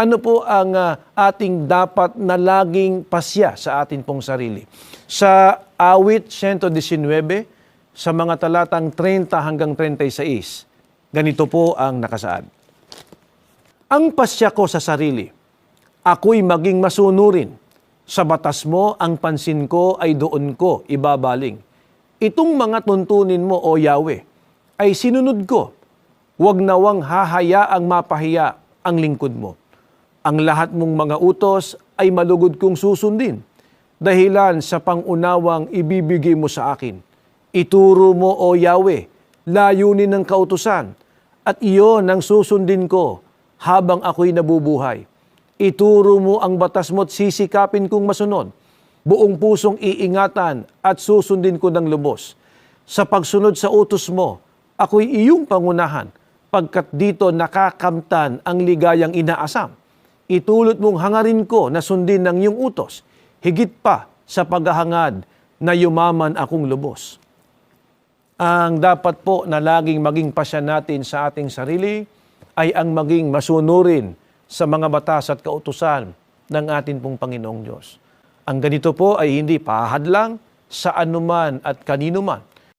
Ano po ang ating dapat na laging pasya sa atin pong sarili? Sa awit 119, sa mga talatang 30 hanggang 36, ganito po ang nakasaad. Ang pasya ko sa sarili, ako'y maging masunurin. Sa batas mo, ang pansin ko ay doon ko ibabaling. Itong mga tuntunin mo, O Yahweh, ay sinunod ko. Huwag nawang hahayaang mapahiya ang lingkod mo. Ang lahat mong mga utos ay malugod kong susundin, dahilan sa pangunawang ibibigay mo sa akin. Ituro mo, O Yahweh, layunin ng kautusan, at iyon ang susundin ko habang ako'y nabubuhay. Ituro mo ang batas mo't sisikapin kong masunod. Buong pusong iingatan at susundin ko ng lubos. Sa pagsunod sa utos mo, ako'y iyong pangunahan, pagkat dito nakakamtan ang ligayang inaasam. Itulot mong hangarin ko na sundin ng iyong utos, higit pa sa paghahangad na yumaman akong lubos. Ang dapat po na laging maging pasya natin sa ating sarili ay ang maging masunurin sa mga batas at kautusan ng atin pong Panginoong Diyos. Ang ganito po ay hindi pahadlang sa anuman at kanino man,